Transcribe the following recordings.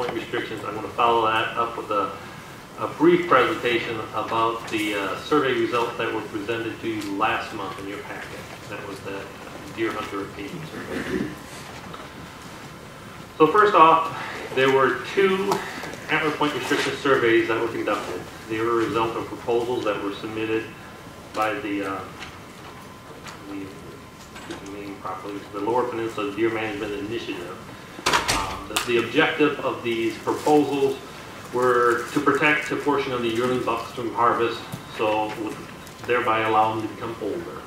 point restrictions. I'm going to follow that up with a brief presentation about the survey results that were presented to you last month in your packet. That was the deer hunter opinion survey. So first off, there were 2 antler point restriction surveys that were conducted. They were a result of proposals that were submitted by the Lower Peninsula Deer Management Initiative. The objective of these proposals were to protect a portion of the yearling bucks from harvest, so thereby allow them to become older.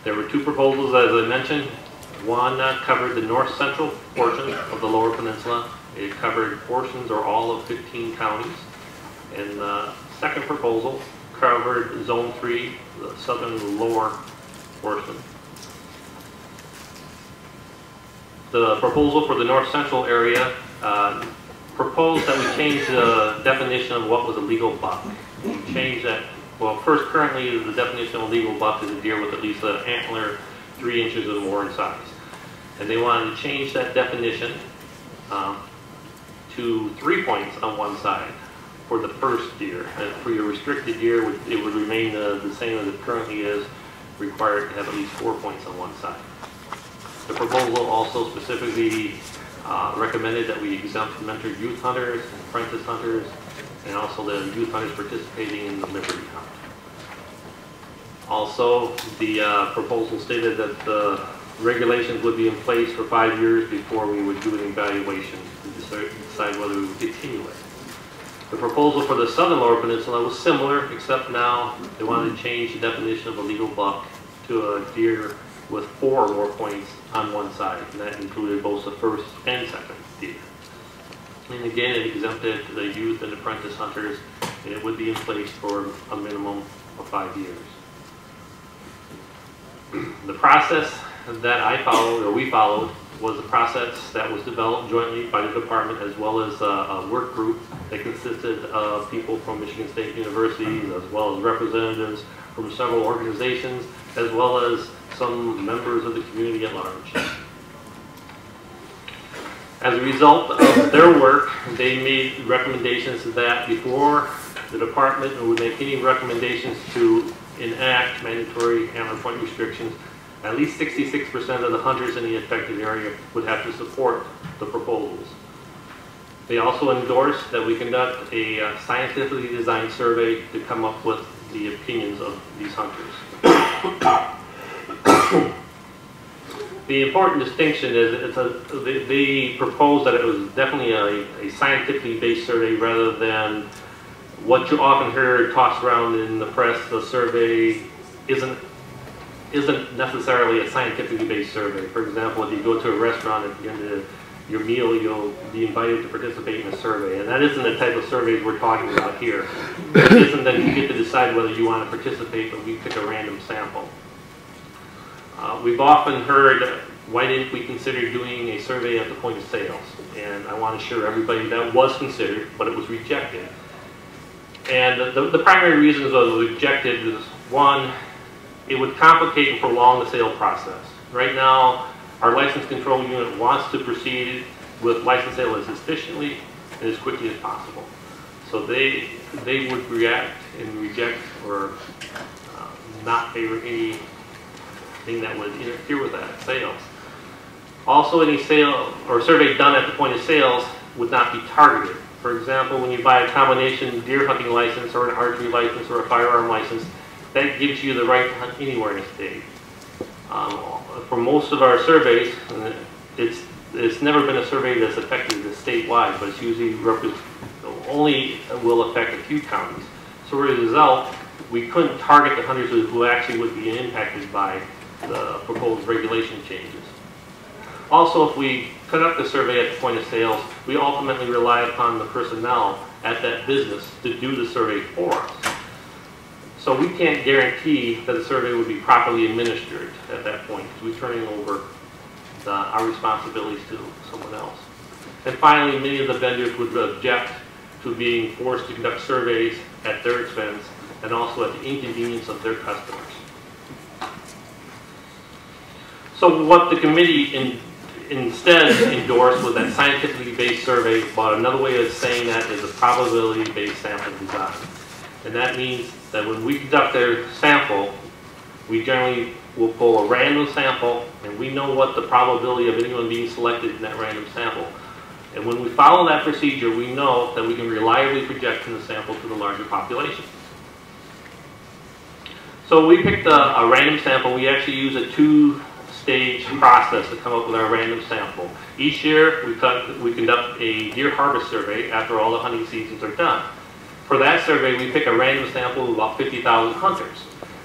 There were 2 proposals, as I mentioned. One covered the north-central portion of the Lower Peninsula. It covered portions or all of 15 counties. And the second proposal covered Zone 3, the southern lower portion. The proposal for the north-central area proposed that we change the definition of what was a legal buck. We changed that. Well, first, currently the definition of a legal buck is a deer with at least an antler 3 inches or more in size. And they wanted to change that definition to 3 points on one side for the first deer. And for your restricted deer, it would remain the same as it currently is, required to have at least 4 points on one side. The proposal also specifically recommended that we exempt mentored youth hunters and apprentice hunters, and also the youth hunters participating in the Liberty Hunt. Also, the proposal stated that the regulations would be in place for 5 years before we would do an evaluation to decide whether we would continue it. The proposal for the southern Lower Peninsula was similar, except now they wanted to change the definition of a legal buck to a deer with 4 or more points on one side, and that included both the first and second deer. And again, it exempted the youth and apprentice hunters, and it would be in place for a minimum of 5 years. The process that I followed, or we followed, was a process that was developed jointly by the department as well as a work group that consisted of people from Michigan State University, as well as representatives from several organizations, as well as some members of the community at large. As a result of their work, they made recommendations that before the department would make any recommendations to enact mandatory antler point restrictions, at least 66% of the hunters in the affected area would have to support the proposals. They also endorsed that we conduct a scientifically designed survey to come up with the opinions of these hunters. The important distinction is they proposed that it was definitely a scientifically based survey rather than what you often hear tossed around in the press. The survey isn't necessarily a scientifically based survey. For example, if you go to a restaurant at the end of your meal, you'll be invited to participate in a survey, and that isn't the type of surveys we're talking about here. It isn't that you get to decide whether you want to participate, but we pick a random sample. We've often heard, why didn't we consider doing a survey at the point of sales? And I want to assure everybody that was considered, but it was rejected. And the primary reasons it was rejected is, one, it would complicate and prolong the sale process. Right now, our license control unit wants to proceed with license sale as efficiently and as quickly as possible. So they would react and reject or not favor anything that would interfere with that sales. Also, any sale or survey done at the point of sales would not be targeted. For example, when you buy a combination deer hunting license or an archery license or a firearm license, that gives you the right to hunt anywhere in the state. For most of our surveys, it's never been a survey that's affected the statewide, but it's usually only will affect a few counties. So as a result, we couldn't target the hunters who actually would be impacted by the proposed regulation changes. Also, if we conduct a survey at the point of sales, we ultimately rely upon the personnel at that business to do the survey for us. So we can't guarantee that the survey would be properly administered at that point, because we're turning over our responsibilities to someone else. And finally, many of the vendors would object to being forced to conduct surveys at their expense and also at the inconvenience of their customers. So what the committee instead endorsed with that scientifically based survey, but another way of saying that is a probability based sample design. And that means that when we conduct a sample, we generally will pull a random sample, and we know what the probability of anyone being selected in that random sample. And when we follow that procedure, we know that we can reliably project in the sample to the larger population. So we picked a random sample. We actually use a two-stage process to come up with our random sample. Each year, we conduct a deer harvest survey after all the hunting seasons are done. For that survey, we pick a random sample of about 50,000 hunters.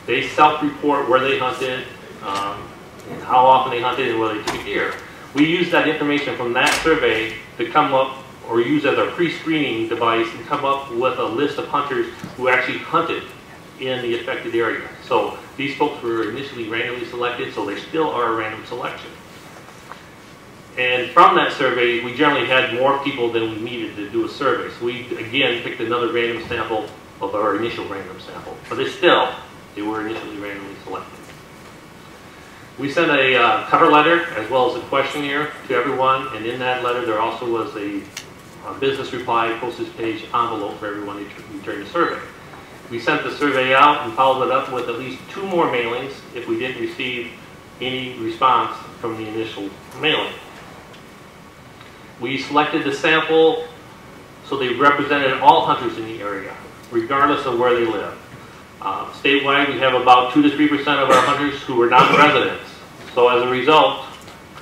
They self-report where they hunted, how often they hunted, and whether they took a deer. We use that information from that survey to come up, or use as our pre-screening device, and come up with a list of hunters who actually hunted in the affected area. So these folks were initially randomly selected, so they still are a random selection. And from that survey, we generally had more people than we needed to do a survey. So we, again, picked another random sample of our initial random sample. But they were initially randomly selected. We sent a cover letter as well as a questionnaire to everyone, and in that letter there also was a business reply postage page envelope for everyone who returned the survey. We sent the survey out and followed it up with at least 2 more mailings if we didn't receive any response from the initial mailing. We selected the sample so they represented all hunters in the area, regardless of where they live. Statewide, we have about 2 to 3% of our hunters who are non-residents. So as a result,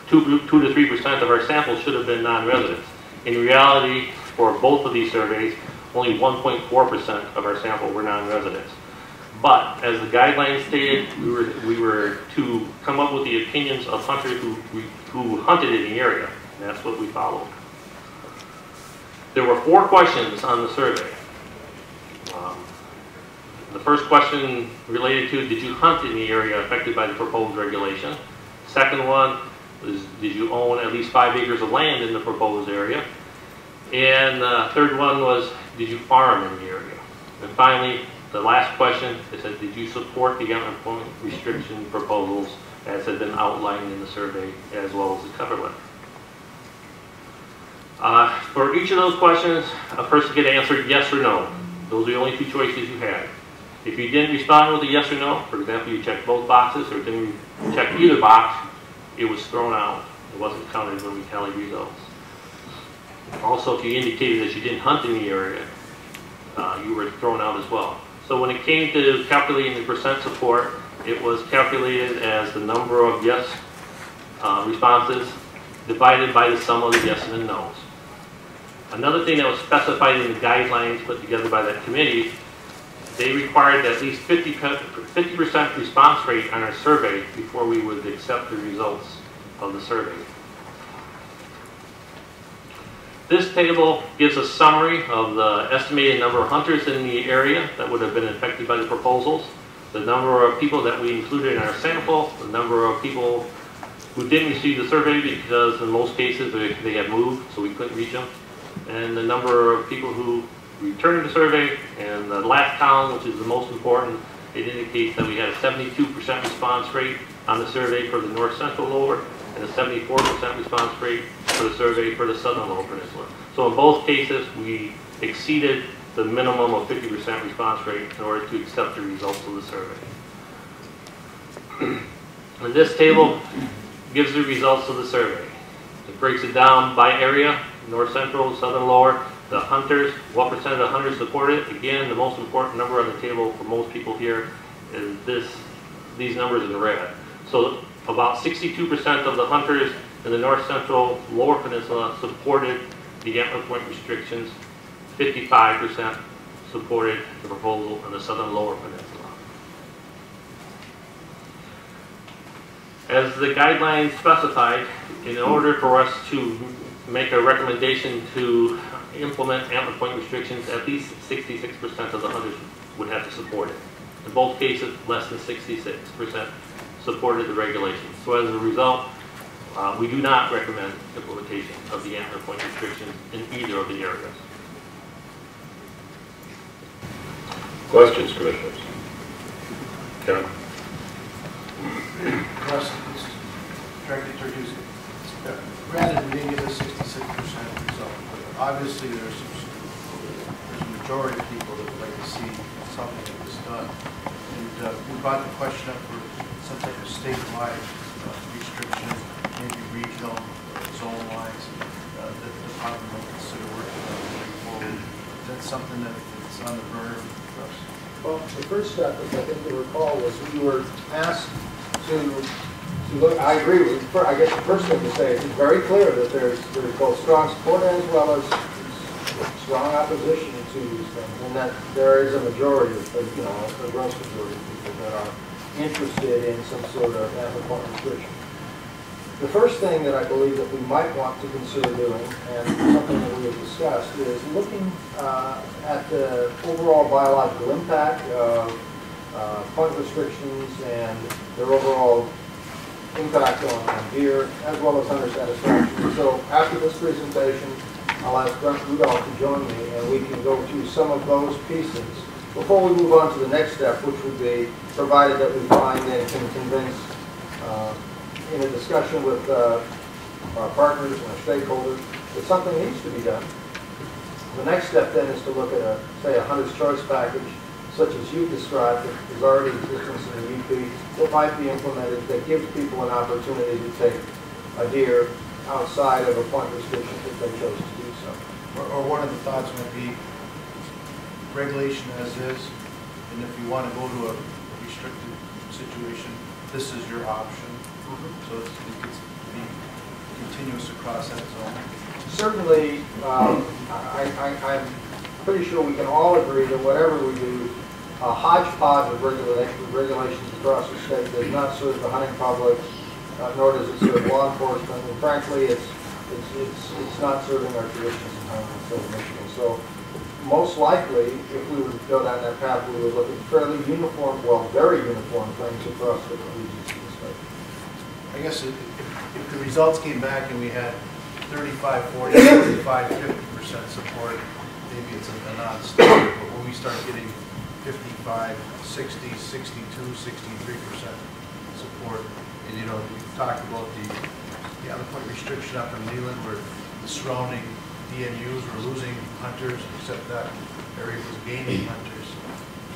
2 to 3% of our samples should have been non-residents. In reality, for both of these surveys, only 1.4% of our sample were non-residents. But as the guidelines stated, we were to come up with the opinions of hunters who hunted in the area, and that's what we followed. There were 4 questions on the survey. The first question related to, did you hunt in the area affected by the proposed regulation? Second one was, did you own at least 5 acres of land in the proposed area? And the third one was, did you farm in the area? And finally, the last question is, did you support the employment restriction proposals as had been outlined in the survey as well as the cover letter? For each of those questions, a person could answer yes or no. Those are the only 2 choices you had. If you didn't respond with a yes or no, for example, you checked both boxes or didn't check either box, it was thrown out. It wasn't counted when we tallied results. Also, if you indicated that you didn't hunt in the area, you were thrown out as well. So when it came to calculating the percent support, it was calculated as the number of yes responses divided by the sum of the yes and the no's. Another thing that was specified in the guidelines put together by that committee, they required at least 50% response rate on our survey before we would accept the results of the survey. This table gives a summary of the estimated number of hunters in the area that would have been affected by the proposals, the number of people that we included in our sample, the number of people who didn't receive the survey because in most cases they had moved, so we couldn't reach them, and the number of people who returned the survey. And the last column, which is the most important, it indicates that we had a 72% response rate on the survey for the North Central Lower and a 74% response rate for the survey for the Southern Lower Peninsula. So in both cases, we exceeded the minimum of 50% response rate in order to accept the results of the survey. And this table gives the results of the survey. It breaks it down by area, North Central, Southern Lower, the hunters, what percent of the hunters supported. Again, the most important number on the table for most people here is these numbers in red. So about 62% of the hunters in the North Central Lower Peninsula supported the antler point restrictions. 55% supported the proposal in the Southern Lower Peninsula. As the guidelines specified, in order for us to make a recommendation to implement antler point restrictions, at least 66% of the hunters would have to support it. In both cases, less than 66% supported the regulations. So as a result, we do not recommend implementation of the antler point restrictions in either of the areas. Questions, Commissioners? Kevin? Russ, trying to introduce it. obviously there's a majority of people that would like to see something like this done. And we brought the question up for some type of statewide restriction, maybe regional zone lines that the department will consider working on going forward. Is that something that's on the burner for us? Well, the first step, as I think you recall, was we were asked to look. I agree with. I guess the first thing to say is it's very clear that there's both strong support as well as strong opposition to these things, and that there is a majority of, a gross majority of people that are interested in some sort of anti-point restriction. The first thing that I believe that we might want to consider doing, and something that we have discussed, is looking at the overall biological impact of point restrictions and their overall impact on deer, as well as hunter satisfaction. So after this presentation, I'll ask Brent Rudolph to join me, and we can go through some of those pieces before we move on to the next step, which would be, provided that we find and can convince in a discussion with our partners and our stakeholders that something needs to be done. The next step then is to look at, say, a hunter's choice package, such as you described, that is already existing in the UP, that might be implemented, that gives people an opportunity to take a deer outside of a point restriction if they chose to do so. Or one of the thoughts might be regulation as is, and if you want to go to a restricted situation, this is your option. So it gets to be continuous across that zone. Certainly, I'm pretty sure we can all agree that whatever we do, a hodgepodge of regulations across the state does not serve the hunting public, nor does it serve law enforcement, and frankly, it's not serving our traditions in hunting in the state of Michigan. So most likely, if we were to go down that path, we would look at fairly uniform, well, very uniform things across different regions of the state. I guess if the results came back and we had 35, 40, 45, 50% support, maybe it's a non-starter. But when we start getting 55, 60, 62, 63% support, and we talked about the point restriction up in Leland where the surrounding DNUs were losing hunters, except that area was gaining hunters.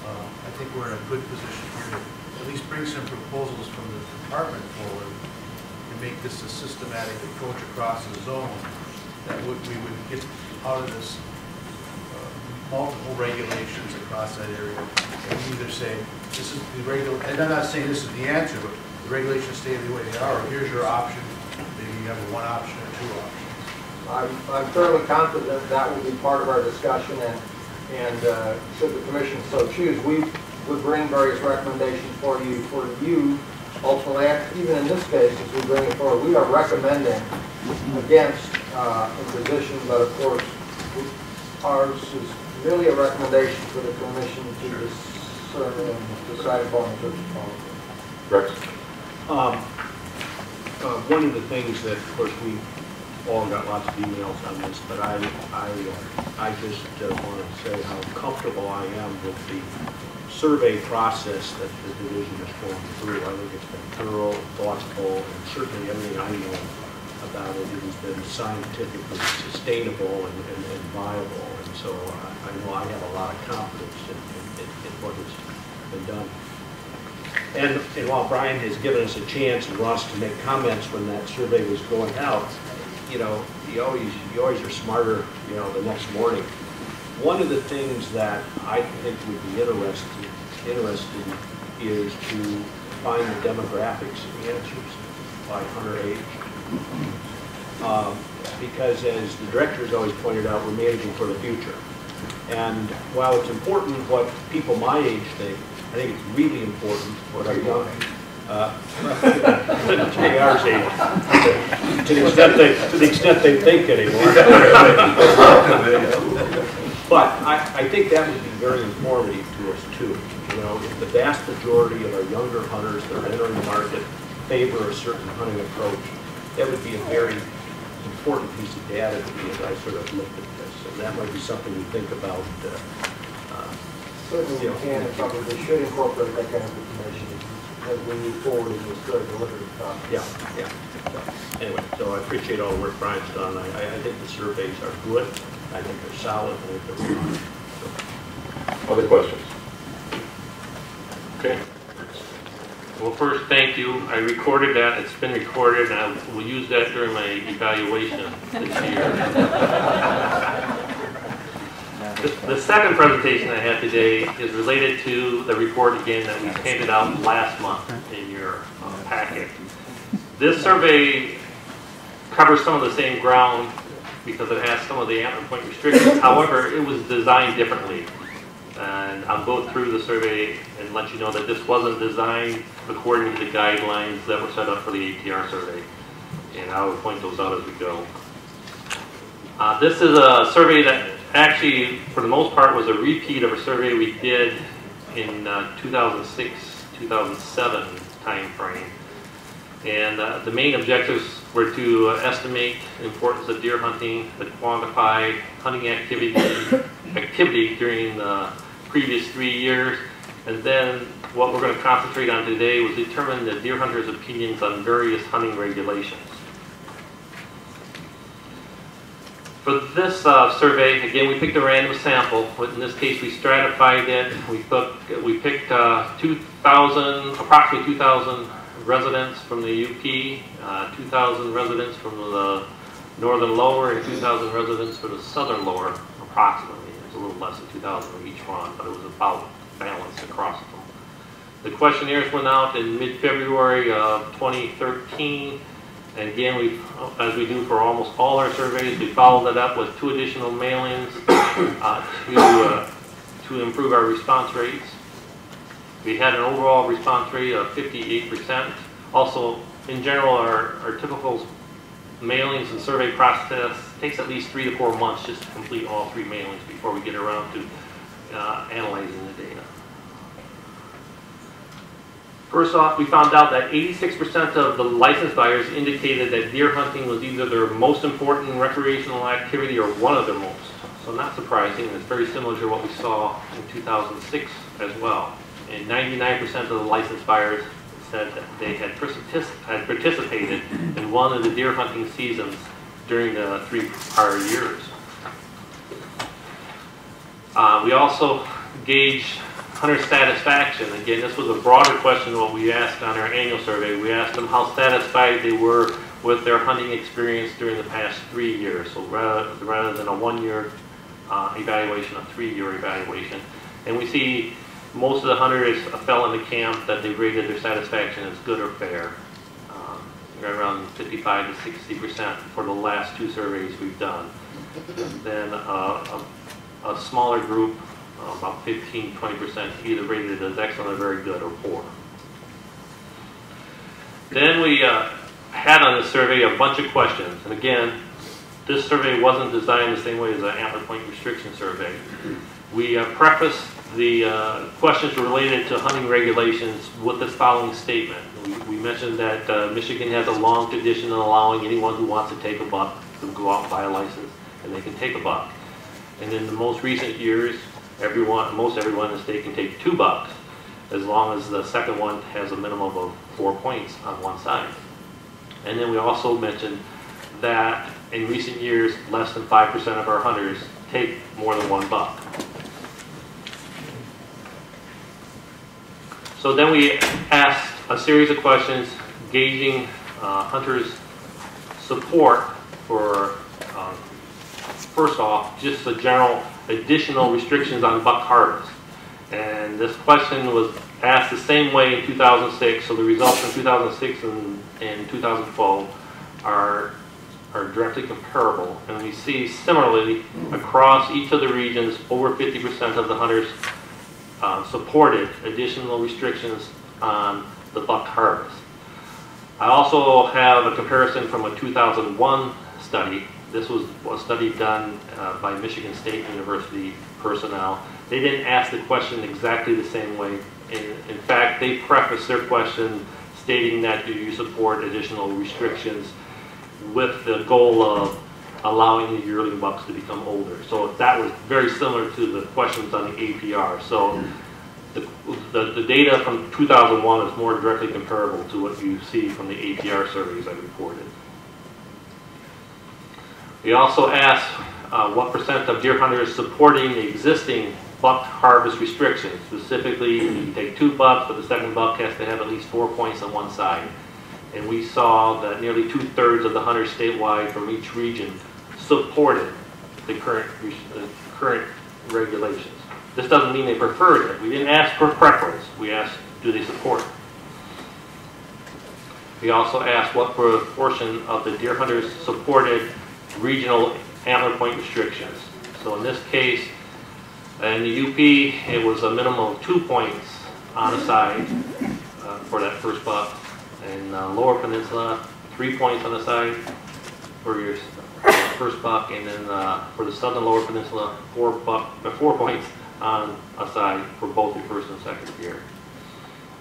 I think we're in a good position here to at least bring some proposals from the department forward to make this a systematic approach across the zone that we would get out of this multiple regulations across that area. And we either say, this is the regular, and I'm not saying this is the answer, but the regulations stay the way they are, or here's your option. Maybe you have a one option or two options. I'm fairly confident that will be part of our discussion, and should the commission so choose, we would bring various recommendations for you. Ultimately, even in this case, as we bring it forward, we are recommending against imposition, but of course, ours is really a recommendation for the commission to discern and decide upon in terms of policy. Rex? One of the things that, of course, we all got lots of emails on this, but I just want to say how comfortable I am with the survey process that the division is going through. I think it's been thorough, thoughtful, and certainly everything I know about it has been scientifically sustainable and viable. And so I know I have a lot of confidence in what has been done. And while Brian has given us a chance and Ross to make comments when that survey was going out, you always are smarter, the next morning. One of the things that I think would be interesting is to find the demographics of the answers by hunter age. Because as the director has always pointed out, we're managing for the future. And while it's important what people my age think, I think it's really important what our young JR's age, to the extent they think anymore. But I think that would be very informative to us too. If the vast majority of our younger hunters that are entering the market favor a certain hunting approach, that would be a very important piece of data to me as I sort of looked at this. And that might be something to think about. Certainly we can and probably should incorporate that kind of information as we move forward in this very deliberative process. Yeah. Anyway, so I appreciate all the work Brian's done. I think the surveys are good. I think they're solid. I think they're good. Other questions? Okay. Well, first, thank you. I recorded that. It's been recorded, and I will use that during my evaluation this year. The second presentation I have today is related to the report again that we handed out last month in your packet. This survey covers some of the same ground because it has some of the antler point restrictions. However, it was designed differently. And I'll go through the survey and let you know that this wasn't designed according to the guidelines that were set up for the APR survey. And I will point those out as we go. This is a survey that actually, for the most part, was a repeat of a survey we did in 2006-2007 time frame. And the main objectives were to estimate the importance of deer hunting, to quantify hunting activity during the previous 3 years, and then what we're going to concentrate on today was determine the deer hunters' opinions on various hunting regulations. For this survey, again, we picked a random sample. In this case, we stratified it. We picked approximately 2,000 residents from the UP, 2,000 residents from the northern lower, and 2,000 residents from the southern lower, approximately. It was a little less than 2,000 from each one, but it was about balanced across them. The questionnaires went out in mid-February of 2013. And again, as we do for almost all our surveys, we followed it up with 2 additional mailings to improve our response rates. We had an overall response rate of 58%. Also, in general, our typical mailings and survey process takes at least 3 to 4 months just to complete all 3 mailings before we get around to analyzing the data. First off, we found out that 86% of the licensed buyers indicated that deer hunting was either their most important recreational activity or one of their most. So not surprising, it's very similar to what we saw in 2006 as well. And 99% of the licensed buyers said that they had participated in one of the deer hunting seasons during the 3 prior years. We also gauged hunter satisfaction. Again, this was a broader question than what we asked on our annual survey. We asked them how satisfied they were with their hunting experience during the past 3 years. So rather than a 1-year evaluation, a 3-year evaluation. And we see most of the hunters fell in the camp that they rated their satisfaction as good or fair. Around 55 to 60% for the last 2 surveys we've done. Then a smaller group, about 15-20%, either rated as excellent or very good or poor. Then we had on the survey a bunch of questions. And again, this survey wasn't designed the same way as an antler point restriction survey. We prefaced the questions related to hunting regulations with this following statement. We mentioned that Michigan has a long tradition of allowing anyone who wants to take a buck to go out and buy a license, and they can take a buck. And in the most recent years, most everyone in the state can take 2 bucks, as long as the second one has a minimum of 4 points on one side. And then we also mentioned that in recent years, less than 5% of our hunters take more than 1 buck. So then we asked a series of questions gauging hunters' support for, first off, just the general additional restrictions on buck harvest. And this question was asked the same way in 2006, so the results from 2006 and 2012 are directly comparable. And we see similarly across each of the regions, over 50% of the hunters supported additional restrictions on the buck harvest. I also have a comparison from a 2001 study. This was a study done by Michigan State University personnel. They didn't ask the question exactly the same way. In fact, they prefaced their question stating that do you support additional restrictions with the goal of allowing the yearling bucks to become older. So that was very similar to the questions on the APR. So the data from 2001 is more directly comparable to what you see from the APR surveys I reported. We also asked what percent of deer hunters supporting the existing buck harvest restrictions. Specifically, you can take 2 bucks, but the second buck has to have at least 4 points on one side. And we saw that nearly 2/3 of the hunters statewide from each region supported the current regulations. This doesn't mean they preferred it. We didn't ask for preference. We asked, do they support it? We also asked what proportion of the deer hunters supported regional antler point restrictions. So in this case, in the UP, it was a minimum of 2 points on the side for that first buck. In Lower Peninsula, 3 points on the side for your first buck, and then for the Southern Lower Peninsula, 4 points on a side for both your first and second deer.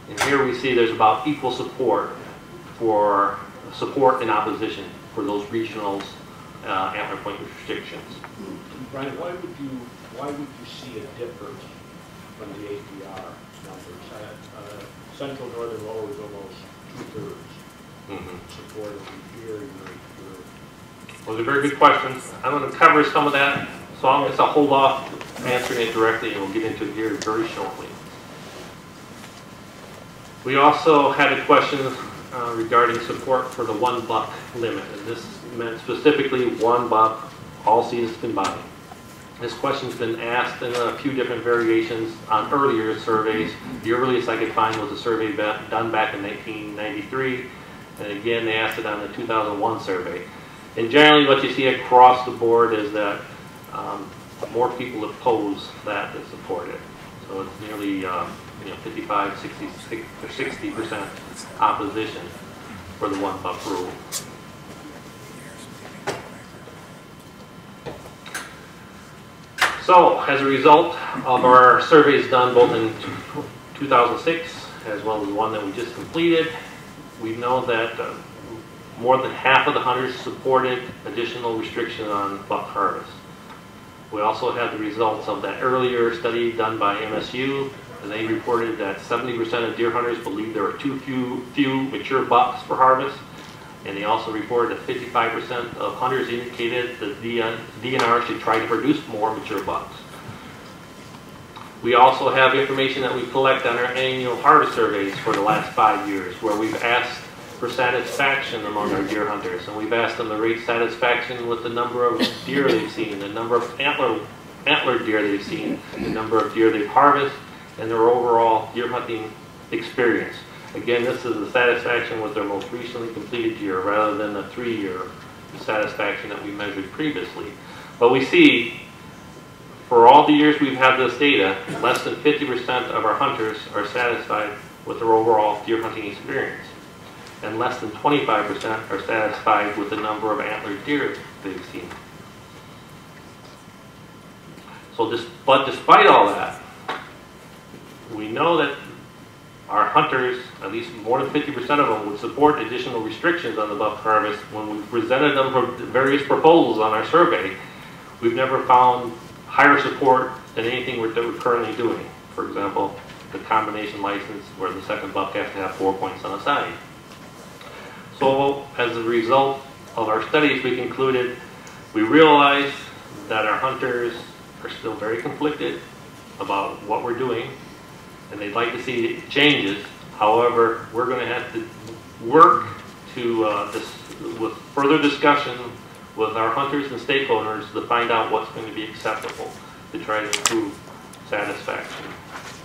And here we see there's about equal support for support and opposition for those regionals antler point restrictions. Brian, why would you see a difference from the APR numbers? Central Northern Lower is almost 2/3 support of the deer. Those are very good questions. I'm going to cover some of that, so I guess I'll hold off answering it directly, and we'll get into it here very shortly. We also had a question regarding support for the 1 buck limit, and this meant specifically 1 buck, all seasons combined. This question's been asked in a few different variations on earlier surveys. The earliest I could find was a survey done back in 1993, and again they asked it on the 2001 survey. And generally what you see across the board is that more people oppose that than support it. So it's nearly 55, 60% opposition for the 1 buck rule. So, as a result of our surveys done both in 2006 as well as the one that we just completed, we know that more than half of the hunters supported additional restrictions on buck harvest. We also had the results of that earlier study done by MSU, and they reported that 70% of deer hunters believed there were too few mature bucks for harvest. And they also reported that 55% of hunters indicated that the DNR should try to produce more mature bucks. We also have information that we collect on our annual harvest surveys for the last 5 years, where we've asked for satisfaction among our deer hunters. And we've asked them to rate satisfaction with the number of deer they've seen, the number of antler deer they've seen, the number of deer they've harvested, and their overall deer hunting experience. Again, this is the satisfaction with their most recently completed year rather than the 3-year satisfaction that we measured previously. But we see, for all the years we've had this data, less than 50% of our hunters are satisfied with their overall deer hunting experience. And less than 25% are satisfied with the number of antlered deer they've seen. So but despite all that, we know that our hunters, at least more than 50% of them, would support additional restrictions on the buck harvest. When we presented them for various proposals on our survey, we've never found higher support than anything that we're currently doing. For example, the combination license where the second buck has to have 4 points on the side. So as a result of our studies, we concluded, we realized that our hunters are still very conflicted about what we're doing, and they'd like to see changes. However, we're going to have to work to with further discussion with our hunters and stakeholders to find out what's going to be acceptable to try to improve satisfaction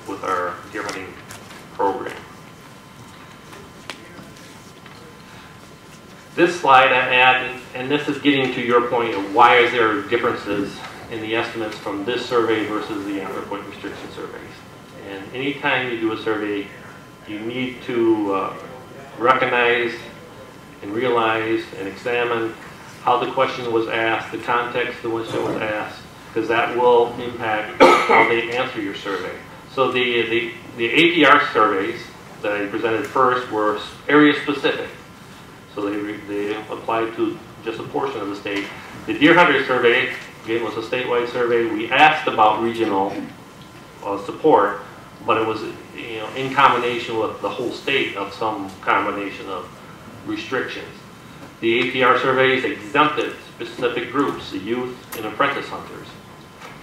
with our deer hunting program. This slide I add, and this is getting to your point of why is there differences in the estimates from this survey versus the antler point restriction surveys. And anytime you do a survey, you need to recognize and realize and examine how the question was asked, the context in which it was asked, because that will impact how they answer your survey. So the APR surveys that I presented first were area specific. So they applied to just a portion of the state. The deer hunter survey, again, was a statewide survey. We asked about regional support, but it was, you know, in combination with the whole state of some combination of restrictions. The APR surveys exempted specific groups, the youth and apprentice hunters.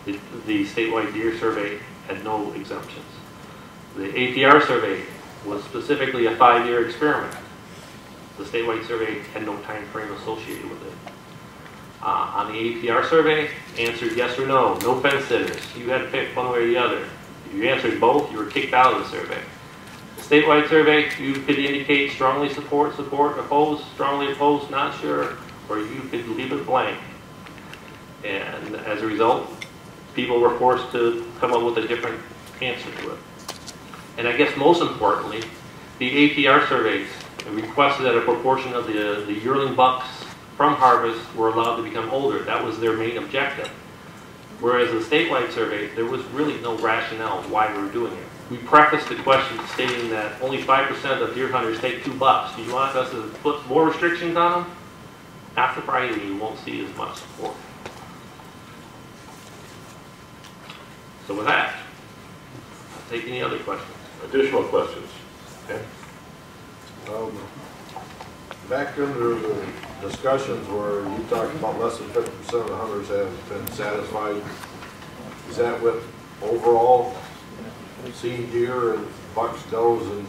The statewide deer survey had no exemptions. The APR survey was specifically a 5-year experiment. The statewide survey had no time frame associated with it. On the APR survey, answered yes or no, no fence sitters. You had to pick one way or the other. If you answered both, you were kicked out of the survey. The statewide survey, you could indicate strongly support, support, oppose, strongly oppose, not sure, or you could leave it blank. And as a result, people were forced to come up with a different answer to it. And I guess most importantly, the APR surveys requested that a proportion of the yearling bucks from harvest were allowed to become older. That was their main objective. Whereas the statewide survey, there was really no rationale why we were doing it. We prefaced the question stating that only 5% of deer hunters take 2 bucks. Do you want us to put more restrictions on them? Not surprisingly, you won't see as much support. So with that, I'll take any other questions. Additional questions? Okay. Back under the discussions where you talked about less than 50% of the hunters have been satisfied, is that with overall seen deer and bucks, does, and?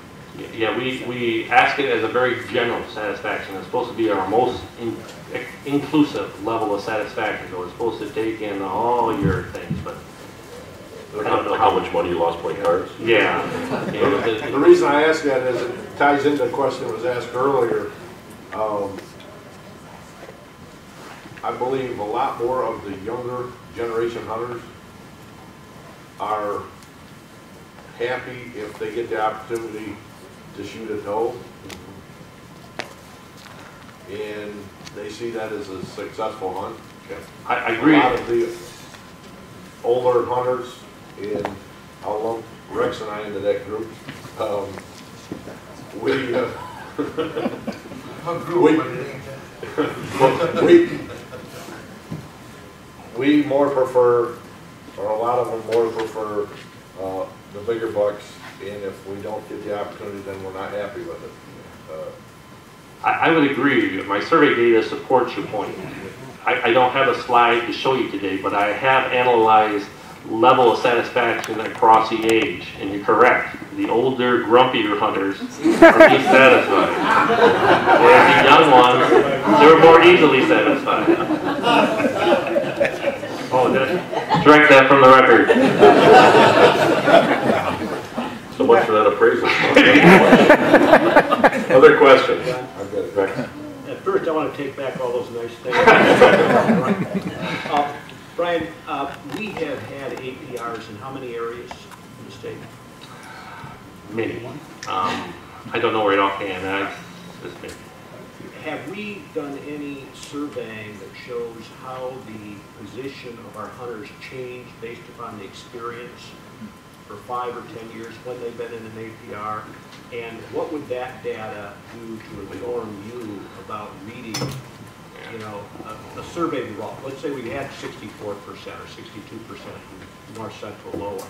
Yeah, we ask it as a very general satisfaction. It's supposed to be our most inclusive level of satisfaction. So it's supposed to take in all your things, but I don't know how much money you lost playing cards. yeah. The reason I ask that is it ties into the question that was asked earlier. I believe a lot more of the younger generation hunters are happy if they get the opportunity to shoot a doe, and they see that as a successful hunt. Okay. I agree. A lot of the older hunters, and I'll lump Rex and I into that group. We more prefer, or a lot of them more prefer, the bigger bucks, and if we don't get the opportunity, then we're not happy with it. I would agree. My survey data supports your point. I don't have a slide to show you today, but I have analyzed level of satisfaction across the age, and you're correct. The older, grumpier hunters are dissatisfied. Whereas the young ones, they're more easily satisfied. Oh, direct that from the record. So much for that appraisal. Other questions? Rex? At first, I want to take back all those nice things. Brian, we have had APRs in how many areas in the state? Many. I don't know right offhand. Have we done any surveying that shows how the position of our hunters changed based upon the experience for 5 or 10 years when they've been in an APR? And what would that data do to inform you about reading, you know, a survey result? Let's say we had 64% or 62% north central lower.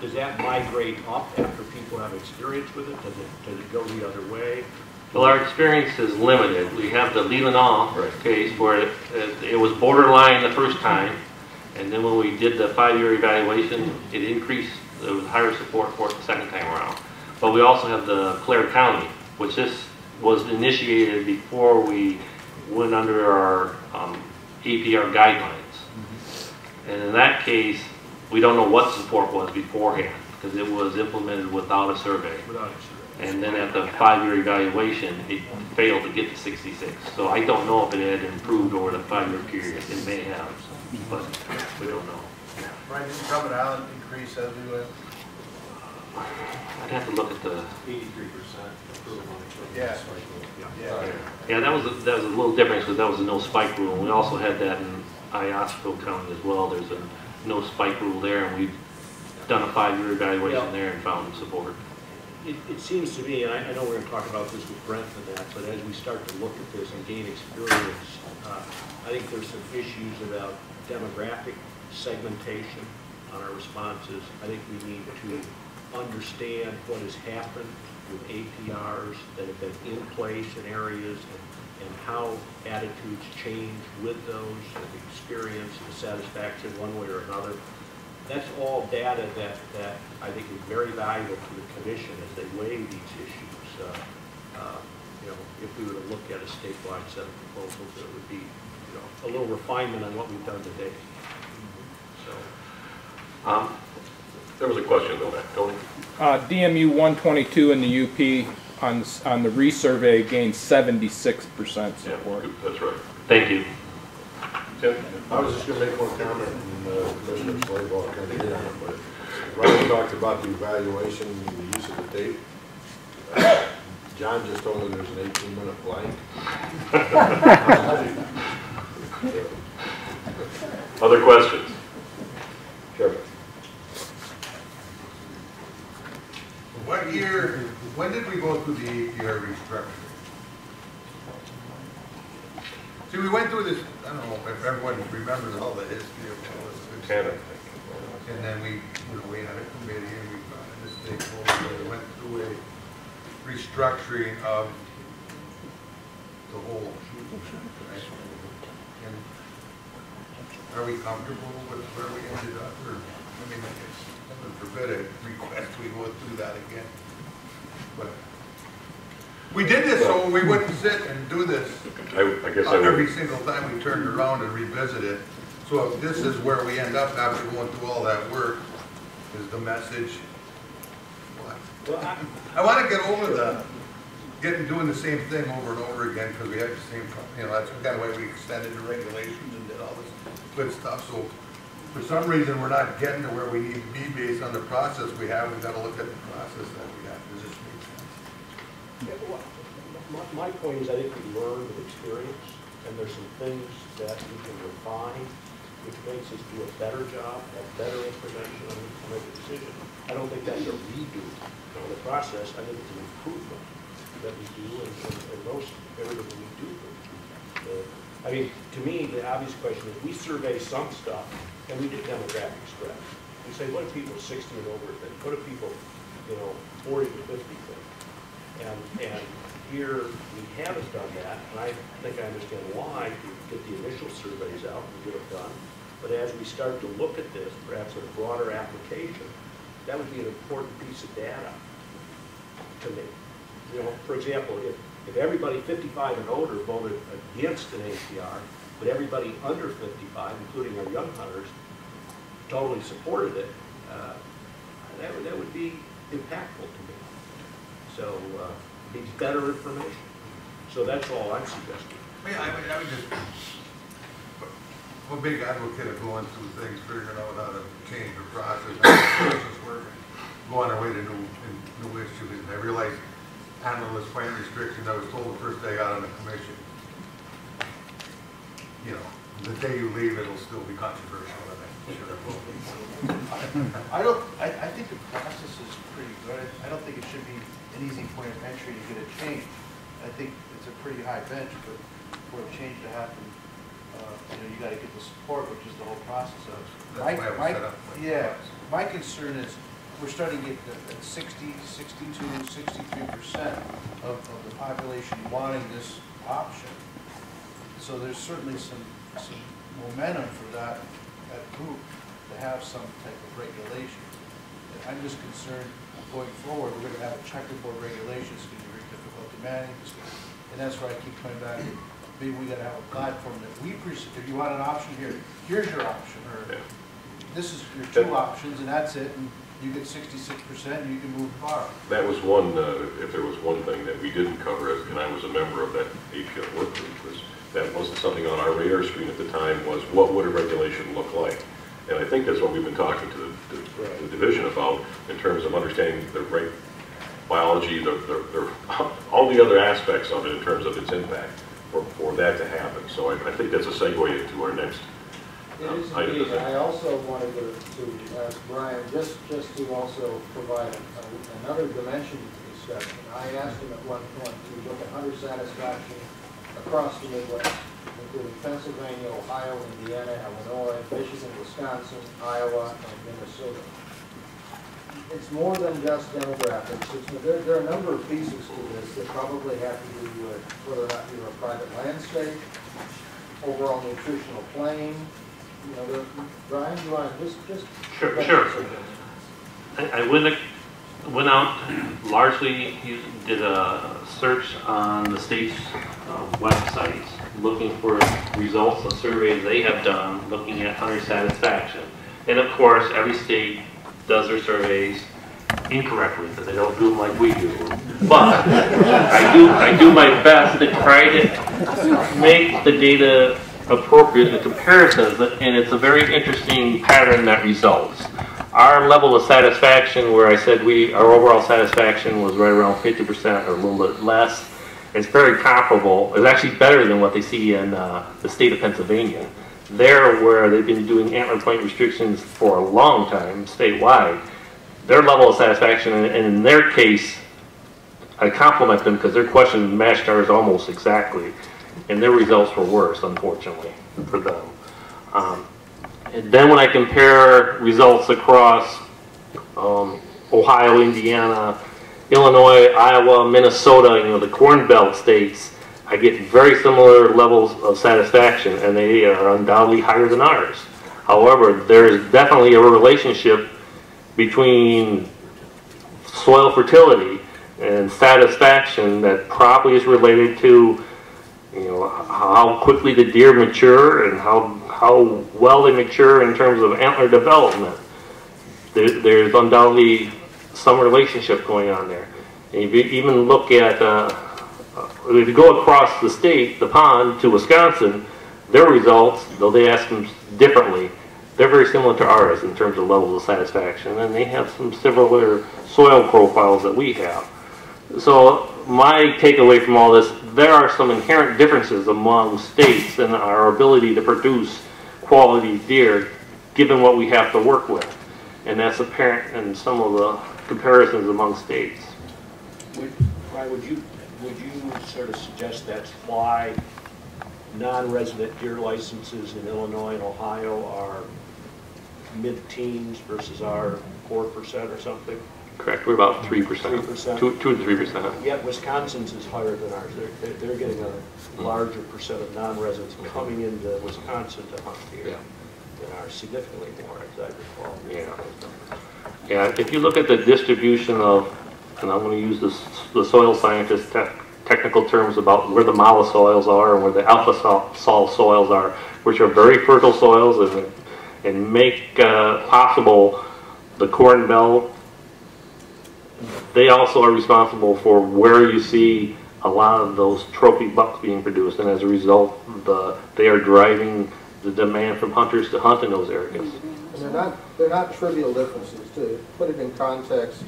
Does that migrate up after people have experience with it? Does it go the other way? Well, our experience is limited. We have the leaving off case where it was borderline the first time, and then when we did the 5-year evaluation, it increased. There was higher support for it the second time around. But we also have the Clare County, which this was initiated before we went under our APR guidelines. And in that case, we don't know what support was beforehand because it was implemented without a survey. And then at the 5-year evaluation, it failed to get to 66. So I don't know if it had improved over the 5-year period. It may have, but we don't know. Brian, didn't Drummond Island increase as we went? I'd have to look at the 83% approval. Yeah. Yeah, that was a little different because that was a no spike rule. We also had that in Iosco County as well. There's a no spike rule there, and we've done a 5-year evaluation there and found support. It seems to me, and I know we're going to talk about this with Brent and that, but as we start to look at this and gain experience, I think there's some issues about demographic segmentation on our responses. I think we need to understand what has happened with APRs that have been in place in areas and how attitudes change with those, and experience, the satisfaction one way or another. That's all data that I think is very valuable to the commission as they weigh these issues. You know, if we were to look at a statewide set of proposals, it would be, you know, a little refinement on what we've done today. So, There was a question though, Tony. DMU 122 in the UP on the resurvey gained 76% support. Yeah, that's right. Thank you. Tim? I was just gonna make one comment, and Commissioner Slayball kind of hit on it, but Ryan talked about the evaluation and the use of the tape. John just told me there's an 18-minute blank. Other questions? Sure. What year, when did we go through the APR restructuring? See, we went through this, I don't know if everyone remembers all the history of all this. 10, I think. And then we had a committee and we brought in the stakeholders, we went through a restructuring of the whole, right? And are we comfortable with where we ended up? Or, I mean, heaven forbid a request we go through that again. But we did this so we wouldn't sit and do this I guess I every would. single time we turned around and revisit it. So if this is where we end up after going through all that work, is the message, what? well, I want to get over doing the same thing over and over again, because we have the same, you know, that's kind of why we extended the regulations and did all this good stuff. So for some reason, we're not getting to where we need to be based on the process we have. We've got to look at the process that we have. Does this make sense? my point is I think we learn with experience, and there's some things that we can refine, which makes us do a better job, have better information, and make a decision. I don't think that's a redo of the process. I think it's an improvement that we do, and most everything we do. I mean, to me, the obvious question is we survey some stuff, and we do demographic stress. We say, what do people 60 and over think? What do people, you know, 40 to 50 think? And here we haven't done that, and I think I understand why. We get the initial surveys out and get it done. But as we start to look at this, perhaps a broader application, that would be an important piece of data to me. You know, for example, if everybody 55 and older voted against an APR, but everybody under 55, including our young hunters, totally supported it, that would be impactful to me. So it needs better information. So that's all I'm suggesting. I would just, I'm a big advocate of going through things, figuring out how to change the process, how the process works, go on our way to new issues. And I realized handling this plant restrictions, I was told the first day out on the commission, you know, the day you leave, it'll still be controversial, and I should have voted. I think the process is pretty good. I don't think it should be an easy point of entry to get it changed. I think it's a pretty high bench, but for a change to happen, you know, you got to get the support, which is the whole process of. That's why it was set up. Yeah, my concern is we're starting to get at 60, 62, 63% of the population wanting this option. So there's certainly some momentum for that group to have some type of regulation. I'm just concerned going forward, we're going to have a checkerboard regulation. It's going to be very difficult to manage. And that's why I keep coming back. Maybe we got to have a platform that we present. If you want an option here, here's your option, or this is your two options, and that's it. And you get 66%, and you can move far. That was one, if there was one thing that we didn't cover, and I was a member of that APR work group, was that wasn't something on our radar screen at the time, was what would a regulation look like? And I think that's what we've been talking to the division about in terms of understanding the right biology, all the other aspects of it in terms of its impact for that to happen. So I think that's a segue into our next item. Indeed. I also wanted to ask Brian just to also provide another dimension to the discussion. I asked him at one point to look at hunter satisfaction across the Midwest, including Pennsylvania, Ohio, Indiana, Illinois, Michigan, Wisconsin, Iowa, and Minnesota. it's more than just demographics. There are a number of pieces to this that probably have to do with whether or not you're a private land state, overall nutritional plane. You know, Brian, you want to just Sure. I went out, largely did a search on the state's websites, looking for results of surveys they have done, looking at hunter satisfaction. And of course, every state does their surveys incorrectly, because they don't do them like we do. But I do my best to try to make the data appropriate in the comparisons, and it's a very interesting pattern that results. Our level of satisfaction, where I said our overall satisfaction was right around 50% or a little bit less, is very comparable. It's actually better than what they see in the state of Pennsylvania. There, where they've been doing antler point restrictions for a long time, statewide, their level of satisfaction, and in their case, I compliment them because their question matched ours almost exactly, and their results were worse, unfortunately, for them. And then when I compare results across Ohio, Indiana, Illinois, Iowa, Minnesota, you know, the Corn Belt states, I get very similar levels of satisfaction, and they are undoubtedly higher than ours. However, there's definitely a relationship between soil fertility and satisfaction that probably is related to, you know, how quickly the deer mature and how well they mature in terms of antler development. There's undoubtedly some relationship going on there. And if you even look at, if you go across the state, the pond, to Wisconsin, their results, though they ask them differently, they're very similar to ours in terms of levels of satisfaction, and they have some similar soil profiles that we have. So my takeaway from all this, there are some inherent differences among states in our ability to produce quality deer, given what we have to work with. And that's apparent in some of the comparisons among states. Would you sort of suggest that's why non-resident deer licenses in Illinois and Ohio are mid-teens versus our 4% or something? Correct, we're about 3%. 3%? 2 to 3%. Yet Wisconsin's is higher than ours. They're getting a larger percent of non-residents coming into Wisconsin to hunt deer than ours, significantly more, as I recall. Yeah, if you look at the distribution of, and I'm going to use the soil scientist technical terms about where the mollisoils are and where the alpha sol soils are, which are very fertile soils and make possible the Corn Belt. They also are responsible for where you see a lot of those trophy bucks being produced, and as a result, they are driving the demand from hunters to hunt in those areas. And they're not trivial differences. To put it in context,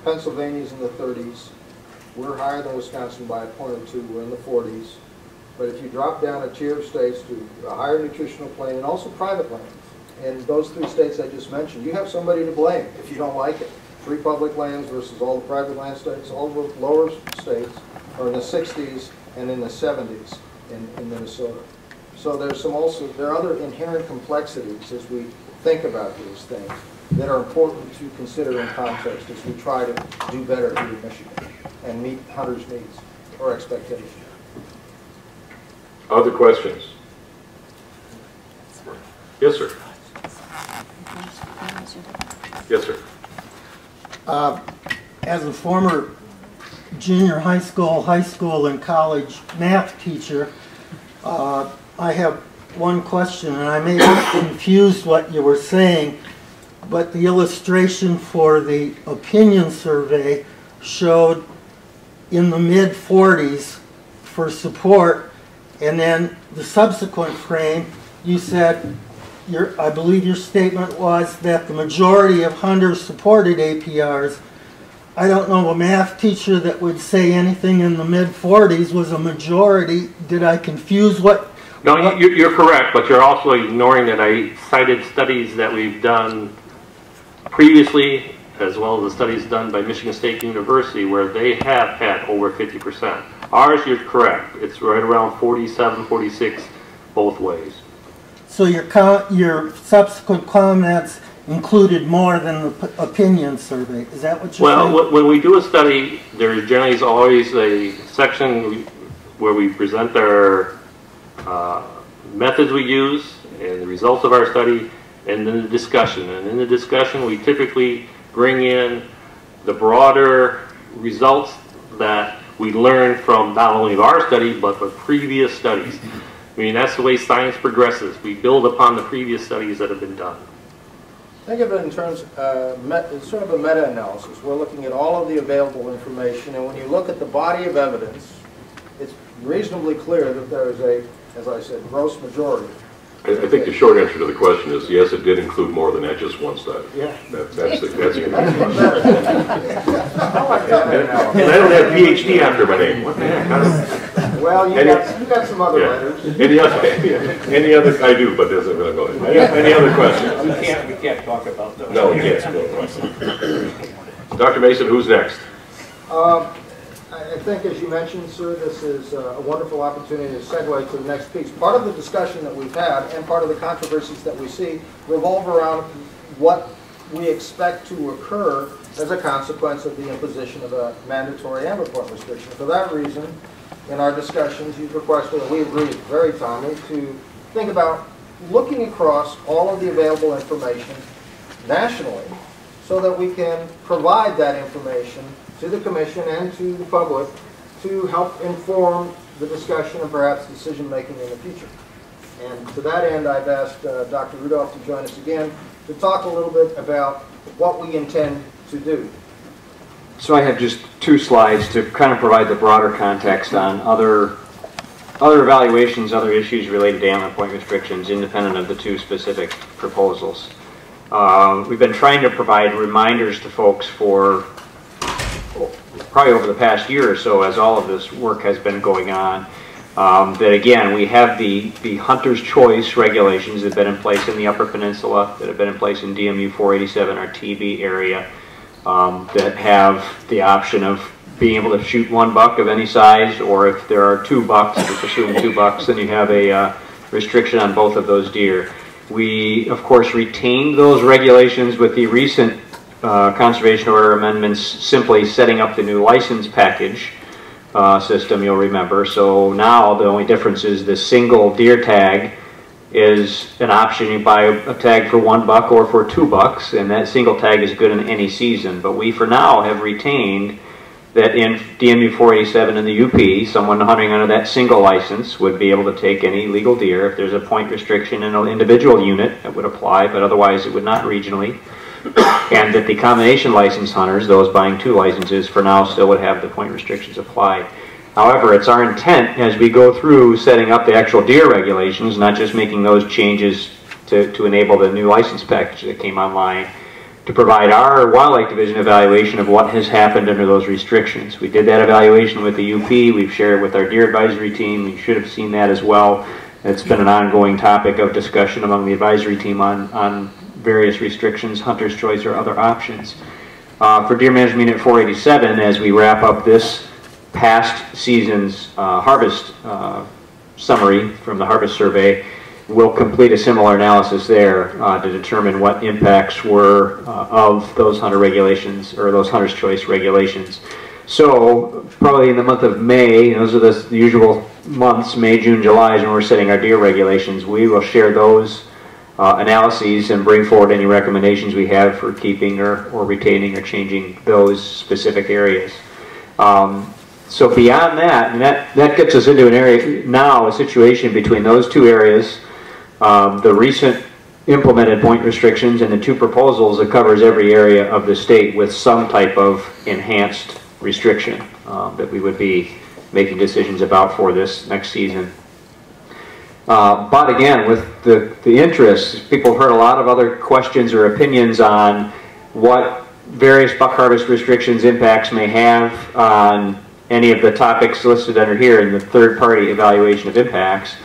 Pennsylvania's in the 30s. We're higher than Wisconsin by a point or two. We're in the 40s. But if you drop down a tier of states to a higher nutritional plane and also private lands, and those 3 states I just mentioned, you have somebody to blame if you don't like it. 3 public lands versus all the private land states. All the lower states are in the 60s and in the 70s in Minnesota. So there are other inherent complexities as we think about these things that are important to consider in context as we try to do better here in Michigan and meet hunters' needs or expectations. Other questions? Yes, sir. Yes, sir. As a former junior high school, and college math teacher, I have one question, and I may have confused what you were saying, but the illustration for the opinion survey showed in the mid-40s for support, and then the subsequent frame, you said, I believe your statement was that the majority of hunters supported APRs. I don't know a math teacher that would say anything in the mid-40s was a majority. Did I confuse what? No, you're correct, but you're also ignoring that I cited studies that we've done previously, as well as the studies done by Michigan State University, where they have had over 50%. Ours, you're correct. It's right around 47, 46, both ways. So your subsequent comments included more than the opinion survey. Is that what you're saying? Well, when we do a study, there generally is always a section where we present our methods we use and the results of our study, and then the discussion. And in the discussion, we typically bring in the broader results that we learn from not only our study, but from previous studies. I mean, that's the way science progresses. We build upon the previous studies that have been done. Think of it in terms of sort of a meta-analysis. We're looking at all of the available information, and when you look at the body of evidence, it's reasonably clear that there is a, as I said, gross majority. I think the short answer to the question is yes, it did include more than that, just one study. Yeah. That's the answer. I like that meta-analysis. And I don't have PhD after my name. What the heck? Well, you got some other letters. Any other? I do, but there's going to go. Any other questions? We can't talk about those. No, we can't. Dr. Mason, who's next? I think, as you mentioned, sir, this is a wonderful opportunity to segue to the next piece. Part of the discussion that we've had and part of the controversies that we see revolve around what we expect to occur as a consequence of the imposition of a mandatory and report restriction. For that reason, in our discussions, you've requested, and we agree very timely, to think about looking across all of the available information nationally so that we can provide that information to the Commission and to the public to help inform the discussion and perhaps decision-making in the future. And to that end, I've asked Dr. Rudolph to join us again to talk a little bit about what we intend to do. So I have just 2 slides to kind of provide the broader context on other evaluations, other issues related to antler point restrictions, independent of the 2 specific proposals. We've been trying to provide reminders to folks for probably over the past year or so, as all of this work has been going on, that again, we have the hunter's choice regulations that have been in place in the Upper Peninsula, that have been in place in DMU 487, our TB area, that have the option of being able to shoot 1 buck of any size, or if there are 2 bucks, if you're pursuing 2 bucks, then you have a restriction on both of those deer. We, of course, retained those regulations with the recent conservation order amendments, simply setting up the new license package system, you'll remember. So now the only difference is the single deer tag is an option. You buy a tag for 1 buck or for 2 bucks, and that single tag is good in any season. But we, for now, have retained that in DMU 487 and the UP, someone hunting under that single license would be able to take any legal deer. If there's a point restriction in an individual unit, that would apply, but otherwise it would not regionally. And that the combination license hunters, those buying 2 licenses, for now still would have the point restrictions applied. However, it's our intent as we go through setting up the actual deer regulations, not just making those changes to enable the new license package that came online, to provide our Wildlife Division evaluation of what has happened under those restrictions. We did that evaluation with the UP. We've shared it with our deer advisory team. You should have seen that as well. It's been an ongoing topic of discussion among the advisory team on various restrictions, hunter's choice, or other options. For Deer Management Unit 487, as we wrap up this past season's harvest summary from the harvest survey, we'll complete a similar analysis there to determine what impacts were of those hunter regulations, or those hunter's choice regulations. So probably in the month of May, those are the usual months, May, June, July, is when we're setting our deer regulations. We will share those analyses and bring forward any recommendations we have for keeping or retaining or changing those specific areas. So beyond that, and that gets us into an area now, a situation between those 2 areas, the recent implemented point restrictions and the 2 proposals that covers every area of the state with some type of enhanced restriction that we would be making decisions about for this next season. But again, with the interest, people have heard a lot of other questions or opinions on what various buck harvest restrictions impacts may have on any of the topics listed under here in the third-party evaluation of impacts.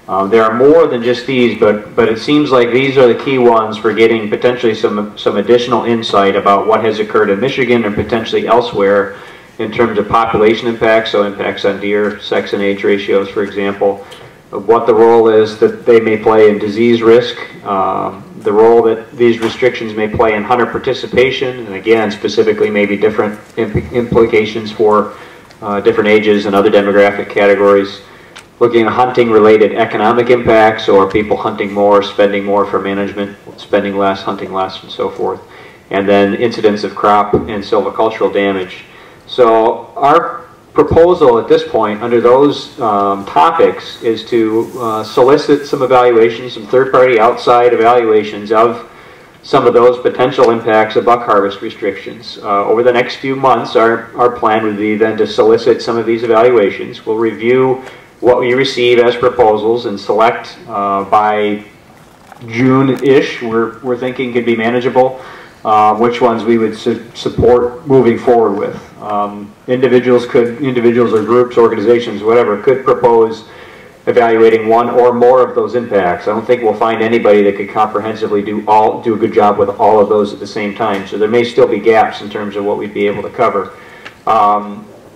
There are more than just these, but it seems like these are the key ones for getting potentially some additional insight about what has occurred in Michigan and potentially elsewhere in terms of population impacts, so impacts on deer, sex and age ratios, for example, of what the role is that they may play in disease risk, the role that these restrictions may play in hunter participation, and again, specifically maybe different implications for different ages and other demographic categories. Looking at hunting-related economic impacts, or people hunting more, spending more for management, spending less, hunting less, and so forth. And then incidents of crop and silvicultural damage. So our proposal at this point under those topics is to solicit some evaluations, some third-party outside evaluations of some of those potential impacts of buck harvest restrictions. Over the next few months, our plan would be then to solicit some of these evaluations. We'll review what we receive as proposals and select by June-ish, we're thinking could be manageable, which ones we would support moving forward with. Individuals or groups, organizations, whatever, could propose evaluating one or more of those impacts. I don't think we'll find anybody that could comprehensively do a good job with all of those at the same time. So there may still be gaps in terms of what we'd be able to cover.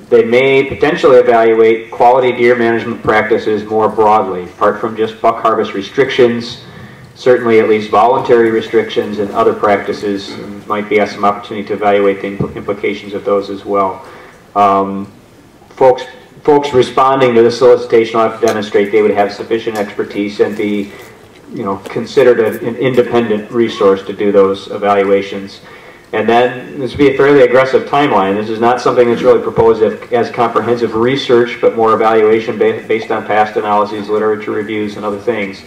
They may potentially evaluate quality deer management practices more broadly, apart from just buck harvest restrictions. Certainly at least voluntary restrictions and other practices might be some opportunity to evaluate the implications of those as well. Folks responding to the solicitation will have to demonstrate they would have sufficient expertise and be, considered an independent resource to do those evaluations. And then this would be a fairly aggressive timeline. This is not something that's really proposed as comprehensive research, but more evaluation based on past analyses, literature reviews, and other things.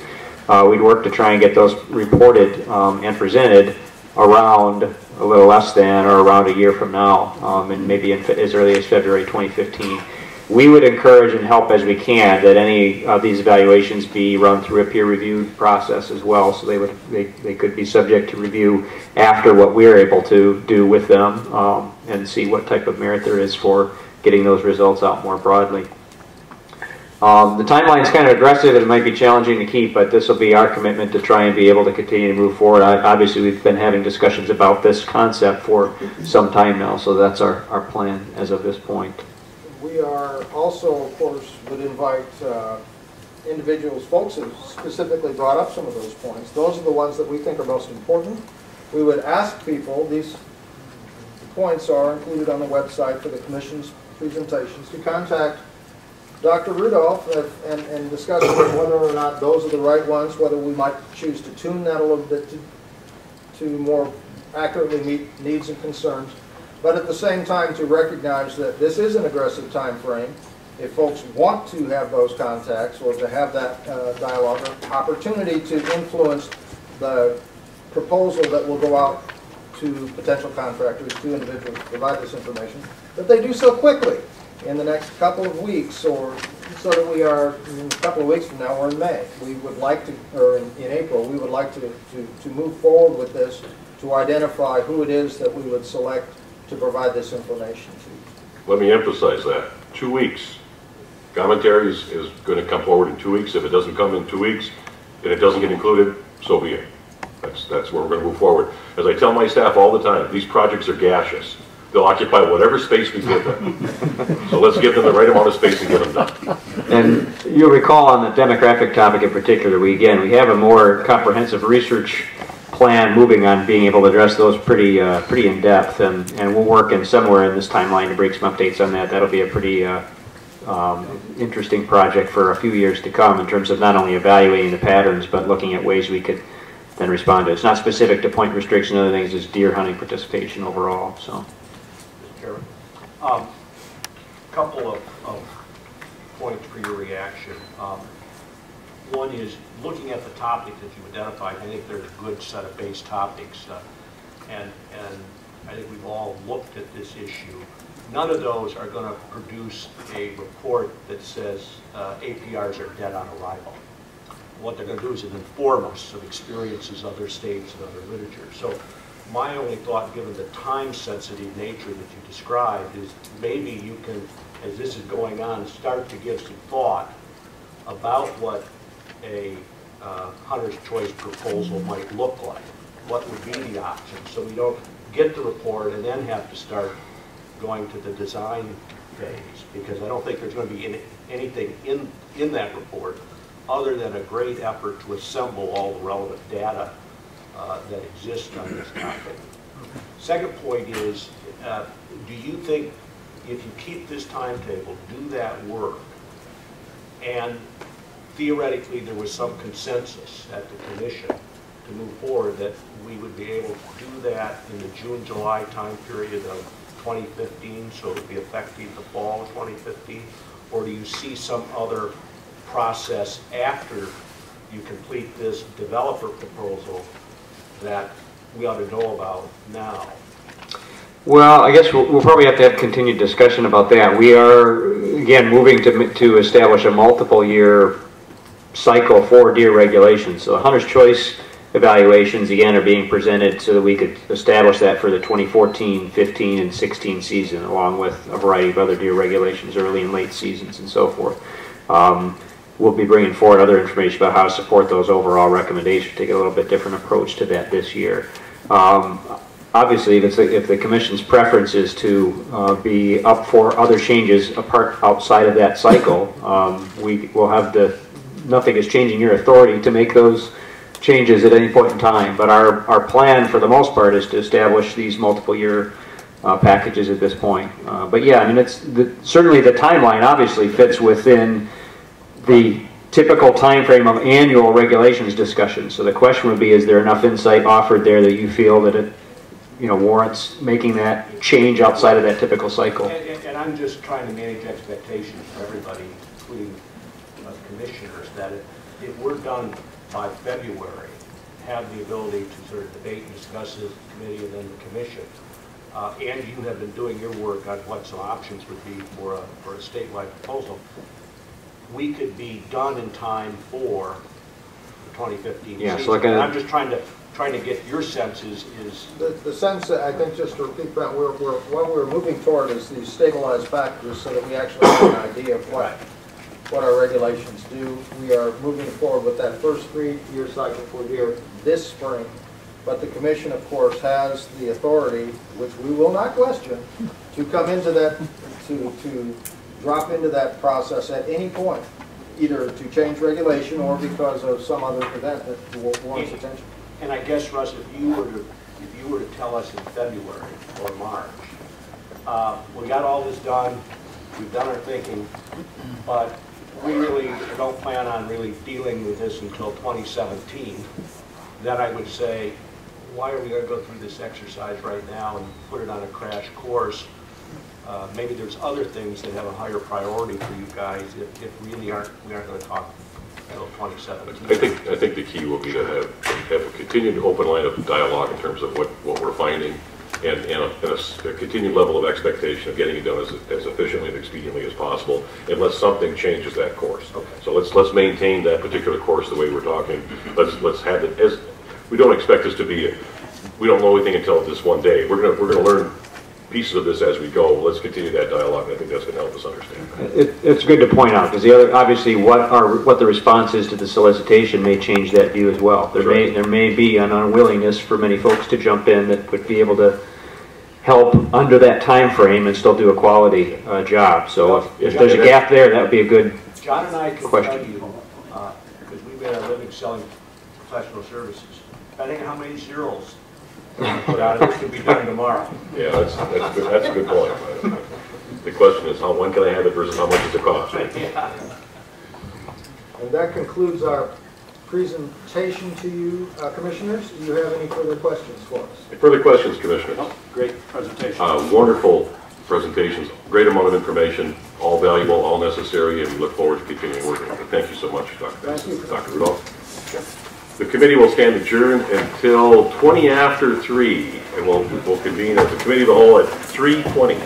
We'd work to try and get those reported and presented around a little less than or around a year from now, and maybe as early as February 2015. We would encourage and help as we can that any of these evaluations be run through a peer-reviewed process as well, so they could be subject to review after what we're able to do with them, and see what type of merit there is for getting those results out more broadly. The timeline is kind of aggressive and it might be challenging to keep, but this will be our commitment to try and be able to continue to move forward. Obviously, we've been having discussions about this concept for some time now, so that's our plan as of this point. We are also, of course, would invite individuals, folks who specifically brought up some of those points. Those are the ones that we think are most important. We would ask people, these points are included on the website for the Commission's presentations, to contact Dr. Rudolph and discuss whether or not those are the right ones, whether we might choose to tune that a little bit to more accurately meet needs and concerns. But at the same time to recognize that this is an aggressive time frame. If folks want to have those contacts or to have that dialogue or opportunity to influence the proposal that will go out to potential contractors, to individuals to provide this information, that they do so quickly in the next couple of weeks, or so that we are, in a couple of weeks from now, we're in May. We would like to, or in April, we would like to move forward with this to identify who it is that we would select to provide this information to. Let me emphasize that. 2 weeks. Commentary is going to come forward in 2 weeks. If it doesn't come in 2 weeks and it doesn't get included, so be it. That's where we're going to move forward. As I tell my staff all the time, these projects are gaseous. They'll occupy whatever space we give them. So let's give them the right amount of space and get them done. And you'll recall on the demographic topic in particular, we have a more comprehensive research plan moving on being able to address those pretty in depth, and we'll work in somewhere in this timeline to break some updates on that. That'll be a pretty interesting project for a few years to come in terms of not only evaluating the patterns but looking at ways we could then respond to it. It's not specific to point restriction, other things, it's deer hunting participation overall. So, couple of points for your reaction. One is looking at the topic that you identified. I think there's a good set of base topics, and I think we've all looked at this issue. None of those are going to produce a report that says APRs are dead on arrival. What they're going to do is inform us of experiences, other states, and other literature. So my only thought, given the time-sensitive nature that you described, is maybe you can, as this is going on, start to give some thought about what a hunter's choice proposal might look like. What would be the options, so we don't get the report and then have to start going to the design phase, because I don't think there's going to be anything in that report other than a great effort to assemble all the relevant data that exists on this topic. Second point is, do you think if you keep this timetable, do that work, and theoretically there was some consensus at the commission to move forward, that we would be able to do that in the June-July time period of 2015, so it would be effective the fall of 2015? Or do you see some other process after you complete this developer proposal that we ought to know about now? Well, I guess we'll probably have to have continued discussion about that. We are, again, moving to establish a multiple year cycle for deer regulations. So the Hunter's Choice evaluations, again, are being presented so that we could establish that for the 2014, 15, and 16 season, along with a variety of other deer regulations, early and late seasons, and so forth. We'll be bringing forward other information about how to support those overall recommendations, take a little bit different approach to that this year. Obviously, if the Commission's preference is to be up for other changes outside of that cycle, we will have nothing is changing your authority to make those changes at any point in time. But our plan, for the most part, is to establish these multiple year packages at this point. But yeah, I mean, certainly the timeline obviously fits within the typical time frame of annual regulations discussions. So the question would be, is there enough insight offered there that you feel that it warrants making that change outside of that typical cycle? And I'm just trying to manage expectations for everybody, including commissioners, that if we're done by February, have the ability to sort of debate and discuss this committee and then the commission, and you have been doing your work on what some options would be for a statewide proposal, we could be done in time for the 2015 yeah, season. So like I'm just trying to get your sense is the sense that I think, just to repeat, Brent, what we're moving toward is these stabilized factors so that we actually have an idea of what our regulations do. We are moving forward with that first 3-year cycle for deer this spring, but the commission, of course, has the authority, which we will not question, to come into that, to drop into that process at any point, either to change regulation or because of some other event that warrants attention. And I guess, Russ, if you were to tell us in February or March, we got all this done, we've done our thinking, but we really don't plan on really dealing with this until 2017, then I would say, why are we going to go through this exercise right now and put it on a crash course? Maybe there's other things that have a higher priority for you guys if we aren't going to talk until 2017. I think the key will be to have a continued open line of dialogue in terms of what we're finding, and a continued level of expectation of getting it done as efficiently and expediently as possible, unless something changes that course. Okay. So let's maintain that particular course the way we're talking. Let's have it as we don't expect this to be. We don't know anything until this one day. We're gonna learn pieces of this as we go. Let's continue that dialogue, and I think that's going to help us understand. It's good to point out, because obviously what the response is to the solicitation may change that view as well. There may be an unwillingness for many folks to jump in that would be able to help under that time frame and still do a quality job. So if there's a gap there, that would be a good question. John and I can tell you, because we've made our living selling professional services, depending on how many zeros put out, it can be done tomorrow. Yeah, that's a good point. The question is, when can I have it versus how much does it cost? Yeah. And that concludes our presentation to you, commissioners. Do you have any further questions for us? Any further questions, commissioners? Oh, great presentation. Wonderful presentations, great amount of information, all valuable, all necessary, and we look forward to continuing working with it. Thank you so much, Dr. Rudolph. The committee will stand adjourned until 20 after 3, and we'll convene as the committee of the whole at 3:20.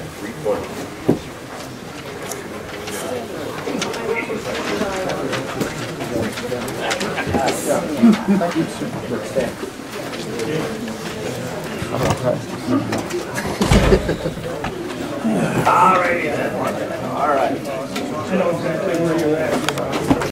All right. I know exactly where you're at.